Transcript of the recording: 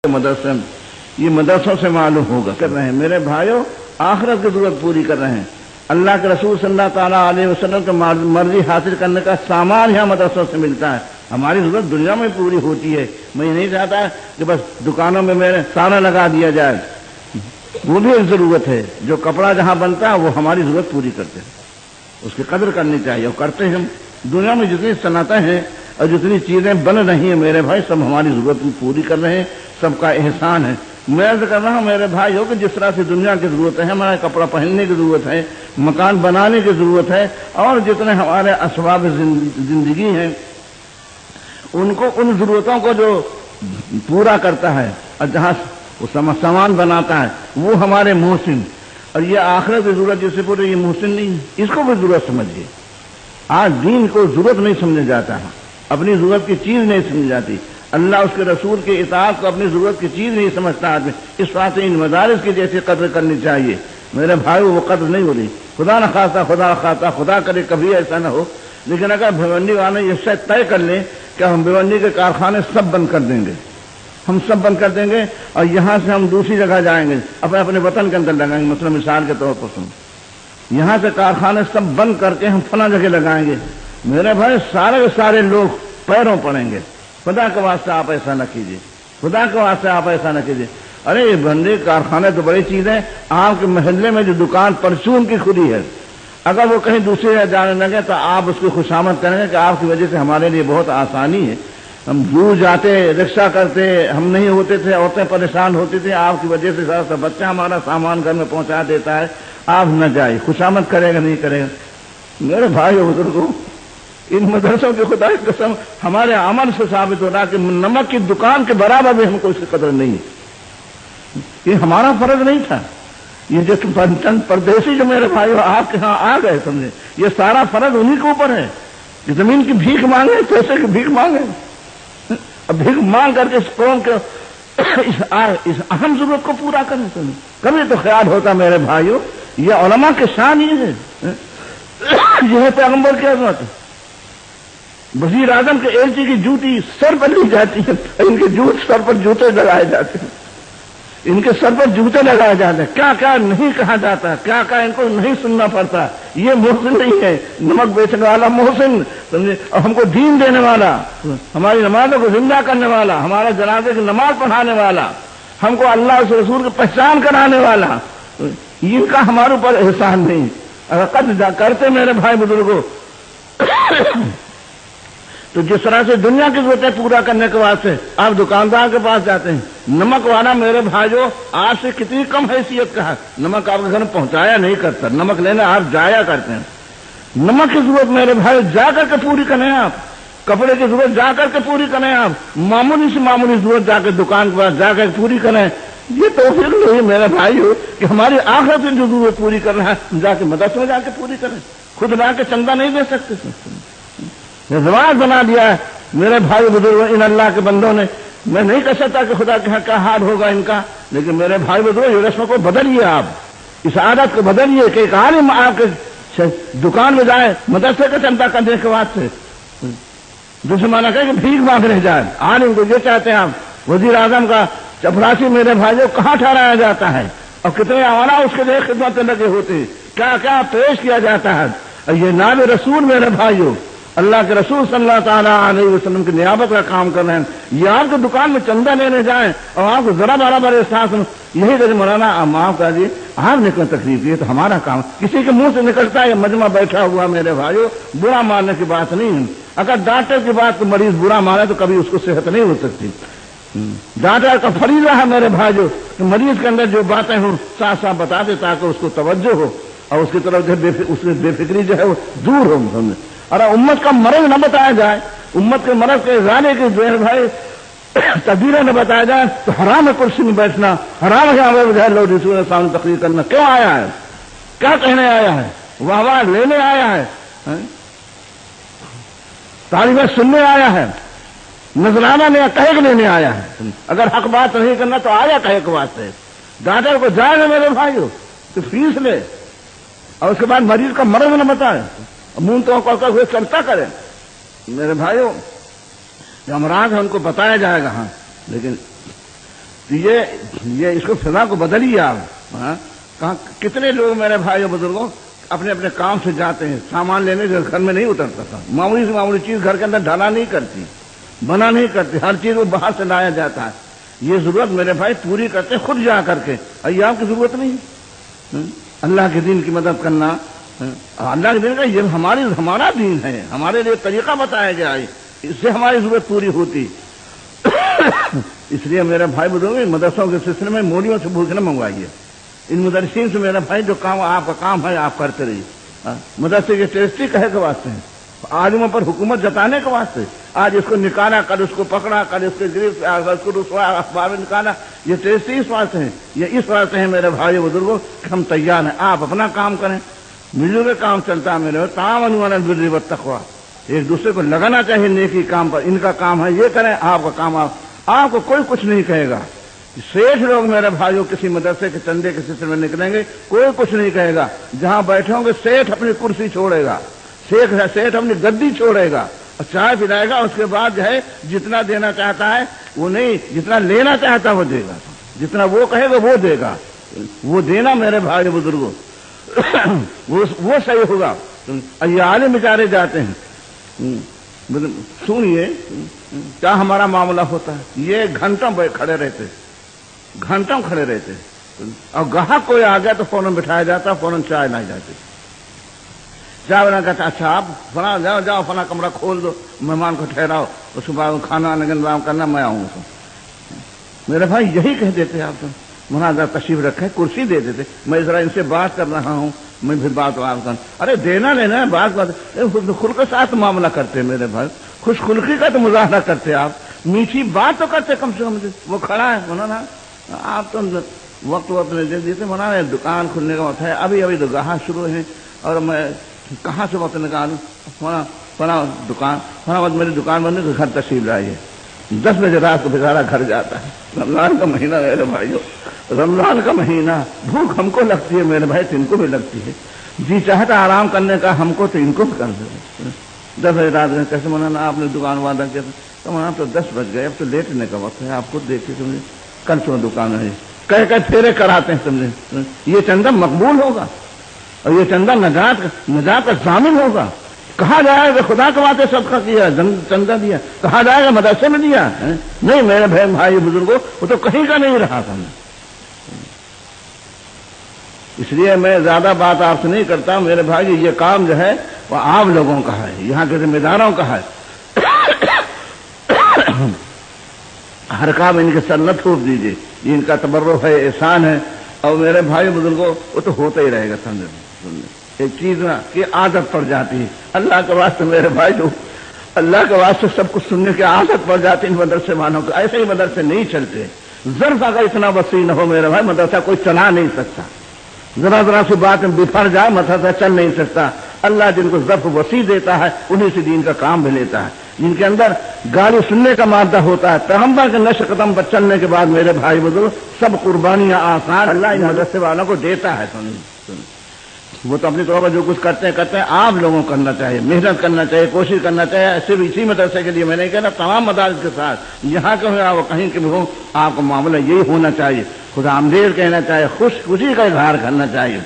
مدرسے یہ مدرسوں سے معلوم ہوگا کر رہے ہیں میرے بھائیوں، آخرت کی ضرورت پوری کر رہے ہیں۔ اللہ کے رسول صلی اللہ تعالیٰ علیہ وسلم کی مرضی حاصل کرنے کا سامان یہاں مدرسوں سے ملتا ہے۔ ہماری ضرورت دنیا میں پوری ہوتی ہے۔ میں یہ نہیں چاہتا کہ بس دکانوں میں میرے سارا لگا دیا جائے، وہ بھی ایک ضرورت ہے۔ جو کپڑا جہاں بنتا ہے وہ ہماری ضرورت پوری کرتے ہیں، اس کی قدر کرنی چاہیے اور کرتے ہیں ہم۔ دنیا میں جتنی صنعتیں ہیں اور جتنی چیزیں بن رہی ہیں میرے بھائی، سب ہماری ضرورت پوری کر رہے ہیں، سب کا احسان ہے۔ میں عرض کر رہا ہوں میرے بھائی ہو کہ جس طرح سے دنیا کی ضرورت ہے، ہمارے کپڑا پہننے کی ضرورت ہے، مکان بنانے کی ضرورت ہے، اور جتنے ہمارے اسباب زندگی ہیں ان کو، ان ضرورتوں کو جو پورا کرتا ہے اور جہاں وہ سامان بناتا ہے وہ ہمارے محسن۔ اور یہ آخرت کی ضرورت جس سے پورے یہ محسن نہیں ہے، اس کو بھی ضرورت سمجھیے۔ آج دین کو ضرورت نہیں سمجھا جاتا ہے، اپنی ضرورت کی چیز نہیں سمجھی جاتی۔ اللہ اس کے رسول کے اطاعت کو اپنی ضرورت کی چیز نہیں سمجھتا آدمی۔ اس بات سے ان مدارس کی جیسی قدر کرنی چاہیے میرے بھائی، وہ قدر نہیں ہو رہی۔ خدا نہ خواستہ خدا کرے کبھی ایسا نہ ہو، لیکن اگر بھیونڈی والے یہ شاید طے کر لیں کہ ہم بھیونڈی کے کارخانے سب بند کر دیں گے، ہم سب بند کر دیں گے اور یہاں سے ہم دوسری جگہ جائیں گے، اپنے وطن کے اندر لگائیں گے۔ مثلا مثال کے طور پر سن، یہاں سے کارخانے سب بند کر کے ہم فلاں جگہ لگائیں گے، میرے بھائی سارے کے سارے لوگ پیروں پڑیں گے۔ خدا کے واسطے آپ ایسا نہ کیجیے، خدا کے واسطے آپ ایسا نہ کیجیے۔ ارے یہ بندے کارخانے تو بڑی چیز ہے۔ آپ کے محلے میں جو دکان پرچون کی کھلی ہے، اگر وہ کہیں دوسری جگہ جانے لگے تو آپ اس کی خوشامد کریں گے کہ آپ کی وجہ سے ہمارے لیے بہت آسانی ہے۔ ہم دور جاتے، رکشہ کرتے، ہم نہیں ہوتے تھے، عورتیں پریشان ہوتی تھیں، آپ کی وجہ سے سارا بچہ ہمارا سامان گھر میں پہنچا دیتا ہے، آپ نہ جائے۔ خوشامد کرے گا نہیں کرے گا؟ میرے بھائی بزرگوں، ان مدرسوں کی خدا کی قسم ہمارے عمل سے ثابت ہو رہا کہ نمک کی دکان کے برابر بھی ہم کو اس کی قدر نہیں ہے۔ یہ ہمارا فرض نہیں تھا۔ یہ جو چند پردیسی جو میرے بھائی آپ کے ہاں آ گئے، سمجھے، یہ سارا فرض انہی کے اوپر ہے کہ زمین کی بھیک مانگے، پیسے کی بھیک مانگے، اب بھیک مانگ کر کے اس قوم کے اس اہم ضرورت کو پورا کریں۔ کبھی تو خیال ہوتا میرے بھائیوں، یہ علماء کے شان یہ ہے، یہ ہے پیغمبر کی عظمت۔ وزیر اعظم کے ایلچی کی جوتی سر پر لی جاتی ہے، ان کے سر پر جوتے لگائے جاتے ہیں، ان کے سر پر جوتے لگائے جاتے ہیں۔ کیا کیا نہیں کہا جاتا، کیا کیا ان کو نہیں سننا پڑتا۔ یہ محسن نہیں ہے، نمک بیچنے والا محسن، سمجھے، اور ہم کو دین دینے والا، ہماری نمازوں کو زندہ کرنے والا، ہمارے جنازے کی نماز پڑھانے والا، ہم کو اللہ کے رسول کی پہچان کرانے والا، ان کا ہمارے اوپر احسان نہیں۔ اگر قد کرتے میرے بھائی بزرگوں، تو جس طرح سے دنیا کی ضرورتیں پورا کرنے کے واسطے آپ دکاندار کے پاس جاتے ہیں، نمک والا میرے بھائیوں آپ سے کتنی کم حیثیت کا ہے، نمک آپ کے گھر میں پہنچایا نہیں کرتا، نمک لینے آپ جایا کرتے ہیں۔ نمک کی ضرورت میرے بھائی جا کر کے پوری کریں آپ، کپڑے کی ضرورت جا کر کے پوری کریں آپ، معمولی سے معمولی ضرورت جا کے دکان کے پاس جا کر پوری کریں۔ یہ توفیق نہیں میرے بھائیوں کہ ہماری آخرت کی جو ضرورت پوری کرنا ہے جا کے مدرسے میں جا کے پوری کریں، خود لا کے چندہ نہیں دے سکتے۔ یہ رواج بنا دیا ہے میرے بھائی بزرگ ان اللہ کے بندوں نے۔ میں نہیں کہہ سکتا کہ خدا کے کیا حال ہوگا ان کا، لیکن میرے بھائی بزرگ یہ رسم کو بدلیے، آپ اس عادت کو بدلیے کہ ایک عالم آپ کے دکان میں جائے مدرسے کا چندہ کرنے کے بعد سے دوسرے مانا کہ بھیک مانگنے جائے۔ عالم کو یہ چاہتے ہیں آپ، وزیر اعظم کا چپراسی میرے بھائیوں کہاں ٹھہرایا جاتا ہے اور کتنے آنا اس کے لیے خدمت لگے ہوتے ہیں، کیا کیا پیش کیا جاتا ہے۔ اور یہ نائب رسول میرے بھائیوں، اللہ کے رسول صلی اللہ تعالیٰ علیہ وسلم کی نیابت کا کام کر رہے ہیں، یہ آپ کو دکان میں چندہ لینے جائیں اور آپ کو ذرا برابر احساس ہو، یہی کہ مولانا آپ معاف کر دیے، آپ نے کوئی تکلیف کی تو ہمارا کام، کسی کے منہ سے نکلتا ہے یہ مجمع بیٹھا ہوا میرے بھائیوں، برا ماننے کی بات نہیں ہے۔ اگر ڈاکٹر کی بات کو مریض برا مانے تو کبھی اس کو صحت نہیں ہو سکتی۔ ڈاکٹر کا فریضہ ہے میرے بھائیوں کہ مریض کے اندر جو باتیں ہوں صاف صاف بتا دے تاکہ اس کو توجہ ہو اور اس کی طرف جو اس کی بے فکری جو ہے وہ دور ہو۔ اور امت کا مرض نہ بتایا جائے، امت کے مرض کے ازالے کے جو ہے بھائی تدبیریں نہ بتایا جائے تو حرام ہے کرسی میں بیٹھنا، حرام ہے لوگ رسول کے سامنے تقریر کرنا۔ کیوں آیا ہے، کیا کہنے آیا ہے، واہ واہ لینے آیا ہے، تعریفیں سننے آیا ہے، نذرانہ نے کہے لینے آیا ہے؟ اگر حق بات نہیں کرنا تو آیا کہے کے واسطے۔ ڈاکٹر کو جائے گا میرے بھائیوں تو فیس لے اور اس کے بعد مریض کا مرض نہ بتائے، منہ تو کر ہوئے چلتا کرے۔ میرے بھائیوں جو امراض ہے ان کو بتایا جائے گا، ہاں، لیکن یہ اس کو فضا کو بدلیے آپ. کہاں کتنے لوگ میرے بھائیوں بزرگوں اپنے اپنے کام سے جاتے ہیں, سامان لینے کے گھر میں نہیں اترتا تھا, معمولی سے معمولی چیز گھر کے اندر ڈھالا نہیں کرتی, بنا نہیں کرتی, ہر چیز وہ باہر سے لایا جاتا ہے. یہ ضرورت میرے بھائی پوری کرتے خود جا کر کے, ایام کی ضرورت نہیں. اللہ کے دین کی مدد کرنا, اللہ کے دین کا یہ ہمارا دین ہے, ہمارے لیے طریقہ بتایا گیا ہے, اس سے ہماری ضرورت پوری ہوتی. اس لیے میرے بھائی بزرگ مدرسوں کے سلسلے میں مولیوں سے بھوک نہ منگوائیے. ان مدرسین سے میرا بھائی جو کام آپ کا کام ہے آپ کرتے رہیے. مدرسے کے ٹیسٹی کہے کے واسطے ہیں, عالموں پر حکومت جتانے کے واسطے. آج اس کو نکالا, کل اس کو پکڑا, کل اس کے گرفت, اس کو رسوا اخبار میں نکالا. یہ ٹیسٹی اس واسطے ہیں, یہ اس واسطے ہیں میرے بھائی بزرگوں کہ ہم تیار ہیں, آپ اپنا کام کریں. مل جل کے کام چلتا ہے میرے, تعاونوا علی البر والتقوی, ایک دوسرے کو لگانا چاہیے نیکی کام پر. ان کا کام ہے یہ کریں, آپ کا کام آپ کو کوئی کچھ نہیں کہے گا. سیٹھ لوگ میرے بھائیوں کسی مدرسے کے چندے کے سلسلے میں نکلیں گے, کوئی کچھ نہیں کہے گا. جہاں بیٹھے ہوں گے سیٹھ اپنی کرسی چھوڑے گا, سیٹھ اپنی گدی چھوڑے گا اور چائے پلائے گا. اس کے بعد جو ہے جتنا دینا چاہتا ہے وہ نہیں, جتنا لینا چاہتا ہے وہ دے گا, جتنا وہ کہے گا وہ دے گا. وہ دینا میرے بھائی بزرگوں وہ صحیح ہوگا. یہ عالم بیچارے جاتے ہیں, سنیے کیا ہمارا معاملہ ہوتا ہے. یہ گھنٹوں کھڑے رہتے, گھنٹوں کھڑے رہتے, اور گاہک کوئی آ گیا تو فوراً بٹھایا جاتا, فوراً چائے لائی جاتی. چائے بنا کہتا اچھا آپ فلاں جاؤ فلاں کمرہ کھول دو, مہمان کو ٹھہراؤ, اس کے بعد کھانا انتظام کرنا, میں آؤں گا. میرے بھائی یہی کہہ دیتے آپ تو, مناظر تشریف رکھے, کرسی دے دیتے, میں ذرا ان سے بات کر رہا ہوں, میں پھر بات کروں. ارے دینا لینا ہے, بات خلق کے ساتھ معاملہ کرتے میرے بھائی, خوش خلقی کا تو مظاہرہ کرتے آپ, میٹھی بات تو کرتے کم سے کم. وہ کھڑا ہے مولانا, آپ تو وقت نہیں دے دیتے, مولانا دکان کھلنے کا وقت ہے, ابھی تو گاہک شروع ہے, اور میں کہاں سے وقت نکالوں. فلاں دکان فلاں وقت میری دکان بند ہے, گھر تشریف لائیے. 10 بجے رات کو بیچارہ گھر جاتا ہے. رمضان کا مہینہ میرے بھائیوں, رمضان کا مہینہ, بھوک ہم کو لگتی ہے میرے بھائی, ان کو بھی لگتی ہے. جی چاہتا آرام کرنے کا ہم کو, تو ان کو بھی کر دے. 10 بجے رات میں کیسے مولانا آپ نے دکان وعدہ کیا تھا, تو مولانا تو 10 بج گئے, اب تو لیٹنے کا وقت ہے, آپ خود دیکھیے سمجھے, کل صبح دکان ہے. کہہ پھیرے کراتے ہیں سمجھے. یہ چندہ مقبول ہوگا اور یہ چندہ نجات کا ضامن ہوگا. کہا جائے گا خدا کے واسطے صدقہ کیا, چندہ دیا, کہا جائے گا مدرسے میں دیا. نہیں میرے بھائی بزرگوں, وہ تو کہیں کا نہیں رہا تھا. اس لیے میں زیادہ بات آپ سے نہیں کرتا میرے بھائی. یہ کام جو ہے وہ آپ لوگوں کا ہے, یہاں کے ذمہ داروں کا ہے. ہر کام ان کے سر نہ تھوپ دیجیے, یہ ان کا تبرک ہے, احسان ہے. اور میرے بھائی بزرگوں وہ تو ہوتا ہی رہے گا. سمجھے ایک چیز نا کہ عادت پڑ جاتی ہے. اللہ کے واسطے میرے بھائی جو اللہ کے واسطے سب کچھ سننے کی عادت پڑ جاتی ہے ان مدرسے والوں کو. ایسے ہی مدرسے نہیں چلتے. ظرف اگر اتنا وسیع نہ ہو میرے بھائی, مدرسہ کوئی چلا نہیں سکتا. ذرا سی بات میں بفر جائے مدرسہ چل نہیں سکتا. اللہ جن کو ظرف وسیع دیتا ہے انہیں سے دین کا کام بھی لیتا ہے. جن کے اندر گالی سننے کا مادہ ہوتا ہے, پیغمبر کے نشر قدم پر چلنے کے بعد میرے بھائی بزرگ سب قربانیاں آسان اللہ ان مدرسے والوں کو دیتا ہے. وہ تو اپنی طور پر جو کچھ کرتے ہیں آپ لوگوں کو کرنا چاہیے, محنت کرنا چاہیے, کوشش کرنا چاہیے. صرف اسی مدرسے کے لیے میں نہیں کہنا, تمام مدارس کے ساتھ یہاں کے ہو کہیں کے بھی ہو, آپ کا معاملہ یہی ہونا چاہیے. خدا آمدید کہنا چاہیے, خوشی کا اظہار کرنا چاہیے.